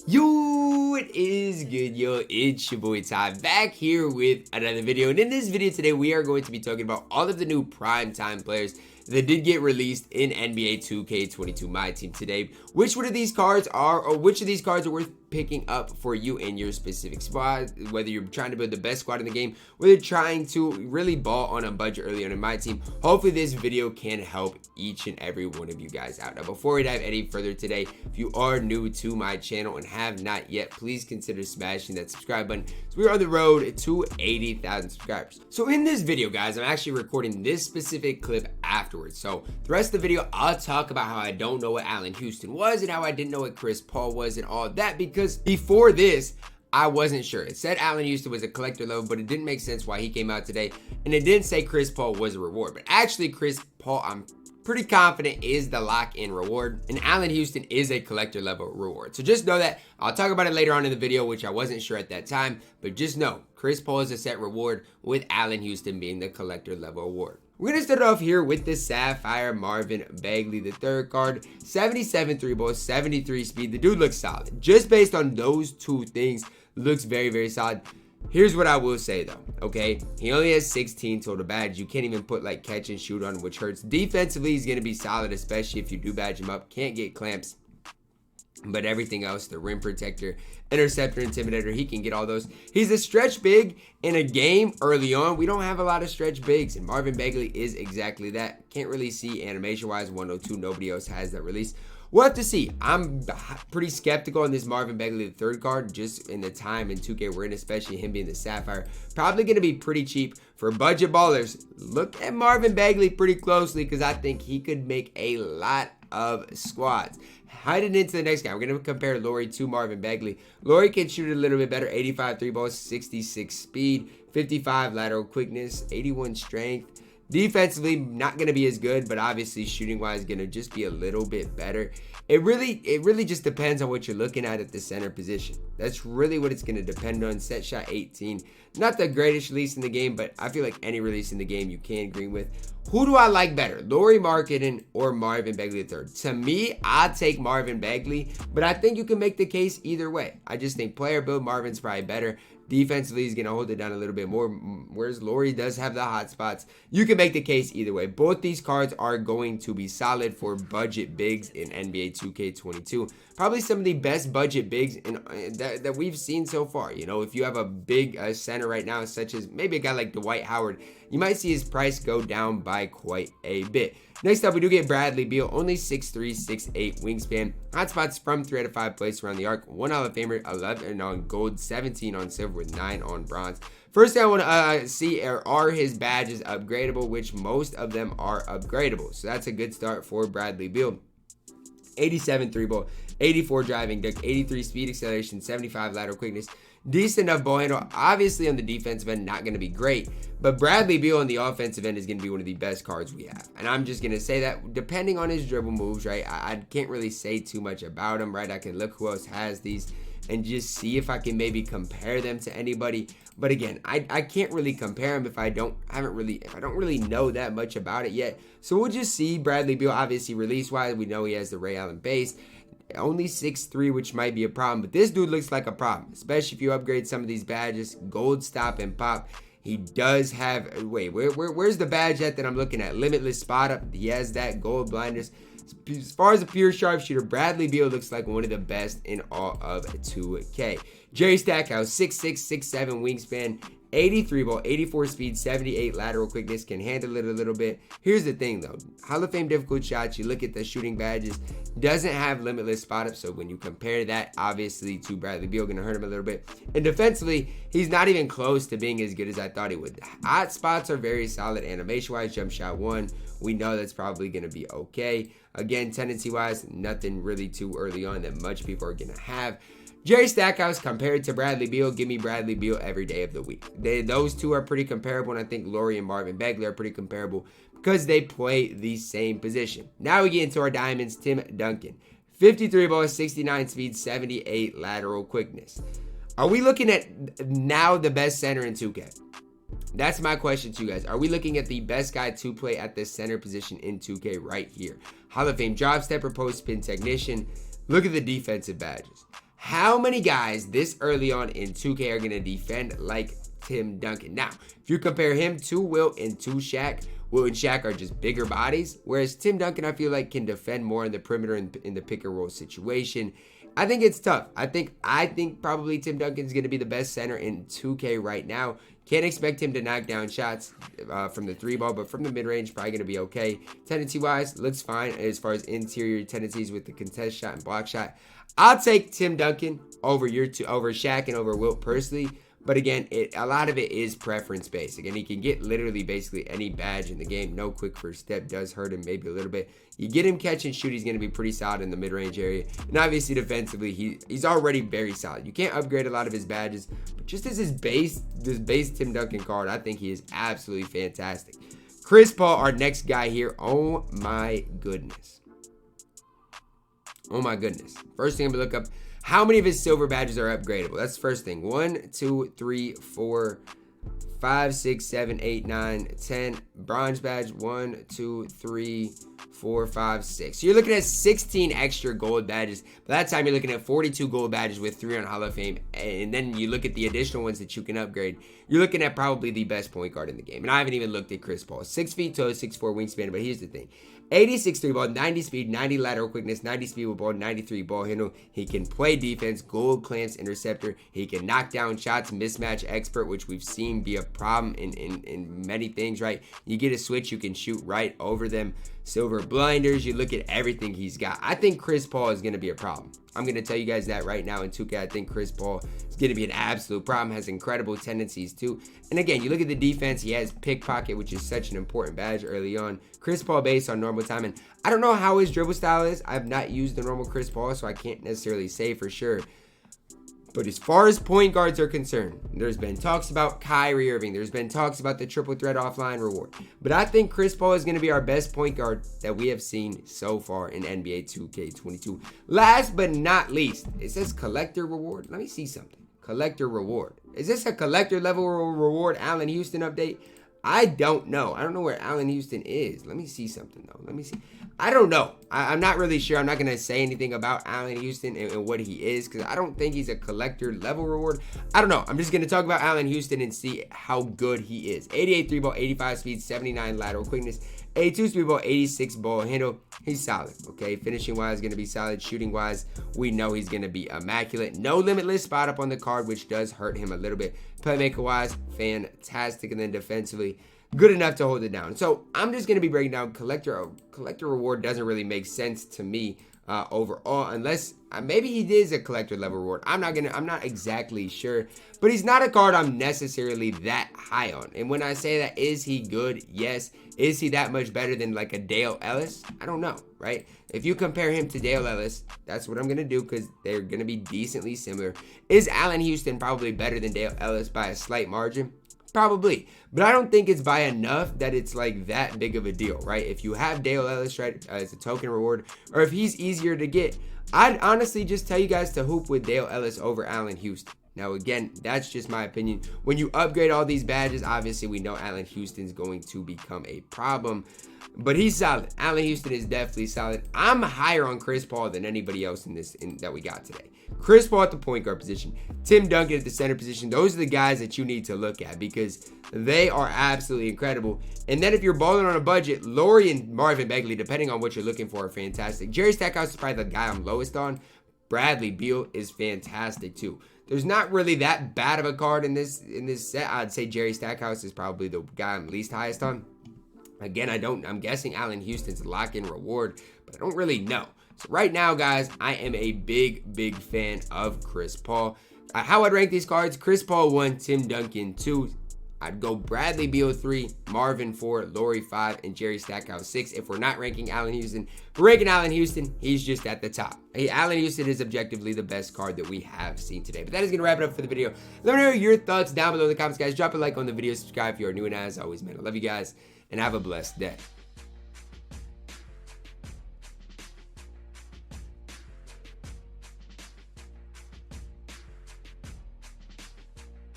Yo, it is good, yo. It's your boy Ty back here with another video. And in this video today, we are going to be talking about all of the new primetime players that did get released in NBA 2K22 MyTEAM today. Which one of these cards are, or which of these cards are worth picking up for you in your specific squad, whether you're trying to build the best squad in the game, whether you're trying to really ball on a budget early on in my team. Hopefully this video can help each and every one of you guys out. Now before we dive any further today, if you are new to my channel and have not yet, please consider smashing that subscribe button. So we're on the road to 80,000 subscribers. So in this video, guys, I'm actually recording this specific clip afterwards. So the rest of the video, I'll talk about how I don't know what Allen Houston was and how I didn't know what Chris Paul was and all that, because before this, I wasn't sure. It said Allen Houston was a collector level, but it didn't make sense why he came out today. And it didn't say Chris Paul was a reward. But actually, Chris Paul, I'm pretty confident, is the lock-in reward. And Allen Houston is a collector level reward. So just know that. I'll talk about it later on in the video, which I wasn't sure at that time. But just know, Chris Paul is a set reward, with Allen Houston being the collector level award. We're going to start off here with the Sapphire Marvin Bagley III card. 77 3 ball, 73 speed. The dude looks solid. Just based on those two things, looks very, very solid. Here's what I will say though, okay? He only has 16 total badges. You can't even put like catch and shoot on, which hurts. Defensively, he's going to be solid, especially if you do badge him up. Can't get clamps. But everything else, the rim protector, interceptor, intimidator, he can get all those. He's a stretch big in a game early on. We don't have a lot of stretch bigs, and Marvin Bagley is exactly that. Can't really see animation-wise 102. Nobody else has that release. We'll have to see. I'm pretty skeptical on this Marvin Bagley III card, just in the time in 2K we're in, especially him being the Sapphire. Probably going to be pretty cheap for budget ballers. Look at Marvin Bagley pretty closely, because I think he could make a lot of squads. Heading into the next guy, we're going to compare Lauri to Marvin Bagley. Lauri can shoot a little bit better. 85 3 balls, 66 speed, 55 lateral quickness, 81 strength. Defensively, not going to be as good, but obviously shooting-wise, going to just be a little bit better. It really just depends on what you're looking at the center position. That's really what it's going to depend on. Set shot 18. Not the greatest release in the game, but I feel like any release in the game you can agree with. Who do I like better, Lauri Markkanen or Marvin Bagley III? To me, I'd take Marvin Bagley, but I think you can make the case either way. I just think player build, Marvin's probably better. Defensively, he's going to hold it down a little bit more, whereas Lauri does have the hot spots. You can make the case either way. Both these cards are going to be solid for budget bigs in NBA 2K22. Probably some of the best budget bigs that we've seen so far. You know, if you have a big center right now, such as maybe a guy like Dwight Howard, you might see his price go down by quite a bit. Next up, we do get Bradley Beal, only 6'3", 6'8", wingspan. Hotspots from 3 out of 5 places around the arc. 1 Hall of Famer, 11 on gold, 17 on silver, with 9 on bronze. First thing I want to see are his badges upgradable, which most of them are upgradable. So that's a good start for Bradley Beal. 87 3 ball, 84 driving dunk, 83 speed acceleration, 75 lateral quickness. Decent enough ball handle. Obviously on the defensive end, not going to be great, but Bradley Beal on the offensive end is going to be one of the best cards we have. And I'm just going to say that depending on his dribble moves, right? I can't really say too much about him, right? I can look who else has these and just see if I can maybe compare them to anybody. But again, I can't really compare them if I don't really know that much about it yet. So we'll just see. Bradley Beal, obviously release-wise, we know he has the Ray Allen base. Only 6'3", which might be a problem, but this dude looks like a problem, especially if you upgrade some of these badges. Gold, stop, and pop. He does have, wait, where's the badge at that I'm looking at? Limitless spot up. He has that. Gold blindness. As far as a pure sharpshooter, Bradley Beal looks like one of the best in all of 2K. Jerry Stackhouse, 6'6", 6'7", wingspan, 83 ball, 84 speed, 78 lateral quickness, can handle it a little bit. Here's the thing though, Hall of Fame difficult shots, you look at the shooting badges, doesn't have limitless spot up, so when you compare that obviously to Bradley Beal, gonna hurt him a little bit. And defensively, he's not even close to being as good as I thought he would. Hot spots are very solid animation wise. Jump shot 1, we know that's probably gonna be okay. Again, tendency wise, nothing really too early on that much people are gonna have. Jerry Stackhouse compared to Bradley Beal, give me Bradley Beal every day of the week. Those two are pretty comparable, and I think Lauri and Marvin Bagley are pretty comparable because they play the same position. Now we get into our diamonds. Tim Duncan, 53 ball, 69 speed, 78 lateral quickness. Are we looking at now the best center in 2K? That's my question to you guys. Are we looking at the best guy to play at the center position in 2K right here? Hall of Fame drop stepper, post spin technician. Look at the defensive badges. How many guys this early on in 2K are going to defend like Tim Duncan? Now, if you compare him to Wilt and to Shaq, Wilt and Shaq are just bigger bodies, whereas Tim Duncan, I feel like, can defend more in the perimeter in the pick and roll situation. I think it's tough. I think probably Tim Duncan's going to be the best center in 2K right now. Can't expect him to knock down shots from the 3 ball, but from the mid-range, probably going to be okay. Tendency-wise, looks fine as far as interior tendencies with the contest shot and block shot. I'll take Tim Duncan over Shaq and over Wilt personally. But again, a lot of it is preference based. Again, he can get literally basically any badge in the game. No quick first step does hurt him maybe a little bit. You get him catch and shoot, he's going to be pretty solid in the mid-range area. And obviously defensively, he's already very solid. You can't upgrade a lot of his badges, but just as this base Tim Duncan card, I think he is absolutely fantastic. Chris Paul, our next guy here. Oh my goodness. Oh my goodness. First thing I'm going to look up, how many of his silver badges are upgradable? That's the first thing. 1, 2, 3, 4, 5, 6, 7, 8, 9, 10. Bronze badge. 1, 2, 3, 4, 5, 6. So you're looking at 16 extra gold badges. By that time, you're looking at 42 gold badges with 3 on Hall of Fame. And then you look at the additional ones that you can upgrade. You're looking at probably the best point guard in the game. And I haven't even looked at Chris Paul. 6 feet tall, 6'4" wingspan. But here's the thing. 86 3 ball, 90 speed, 90 lateral quickness, 90 speed with ball, 93 ball handle. He can play defense, gold clamps, interceptor. He can knock down shots, mismatch expert, which we've seen be a problem in many things, right? You get a switch, you can shoot right over them. Silver blinders, you look at everything he's got. I think Chris Paul is going to be a problem. I'm going to tell you guys that right now in 2K. I think Chris Paul is going to be an absolute problem. Has incredible tendencies too. And again, you look at the defense. He has pickpocket, which is such an important badge early on. Chris Paul based on normal time. And I don't know how his dribble style is. I've not used the normal Chris Paul, so I can't necessarily say for sure. But as far as point guards are concerned, there's been talks about Kyrie Irving. There's been talks about the triple threat offline reward. But I think Chris Paul is going to be our best point guard that we have seen so far in NBA 2K22. Last but not least, it says collector reward. Let me see something. Collector reward. Is this a collector level reward Allen Houston update? I don't know. I don't know where Allen Houston is. Let me see something, though. Let me see. I don't know. I'm not really sure. I'm not going to say anything about Allen Houston and what he is because I don't think he's a collector level reward. I don't know. I'm just going to talk about Allen Houston and see how good he is. 88 3 ball, 85 speed, 79 lateral quickness, 82 speed ball, 86 ball handle. He's solid, okay? Finishing wise, going to be solid. Shooting wise, we know he's going to be immaculate. No limitless spot up on the card, which does hurt him a little bit. Playmaker wise, fantastic. And then defensively, good enough to hold it down. So I'm just going to be breaking down collector reward. Doesn't really make sense to me overall, unless maybe he is a collector level reward. I'm not exactly sure, but he's not a card I'm necessarily that high on. And when I say that, is he good? Yes. Is he that much better than like a Dale Ellis? I don't know, right? If you compare him to Dale Ellis, that's what I'm going to do because they're going to be decently similar. Is Allen Houston probably better than Dale Ellis by a slight margin? Probably, but I don't think it's by enough that it's like that big of a deal, right? If you have Dale Ellis, right, as a token reward, or if he's easier to get, I'd honestly just tell you guys to hoop with Dale Ellis over Allen Houston. Now, again, that's just my opinion. When you upgrade all these badges, obviously we know Allen Houston's going to become a problem, but he's solid. Allen Houston is definitely solid. I'm higher on Chris Paul than anybody else that we got today. Chris Paul at the point guard position, Tim Duncan at the center position. Those are the guys that you need to look at because they are absolutely incredible. And then if you're balling on a budget, Lauri and Marvin Bagley, depending on what you're looking for, are fantastic. Jerry Stackhouse is probably the guy I'm lowest on. Bradley Beal is fantastic too. There's not really that bad of a card in this set. I'd say Jerry Stackhouse is probably the guy I'm least highest on. Again, I'm guessing Allen Houston's lock-in reward, but I don't really know. So right now, guys, I am a big fan of Chris Paul. How I'd rank these cards: Chris Paul 1, Tim Duncan 2. I'd go Bradley Beal 3, Marvin 4, Lauri 5, and Jerry Stackhouse 6. If we're not ranking Allen Houston, if we're ranking Allen Houston, he's just at the top. Allen Houston is objectively the best card that we have seen today. But that is going to wrap it up for the video. Let me know your thoughts down below in the comments, guys. Drop a like on the video, subscribe if you are new, and as always, man, I love you guys, and have a blessed day.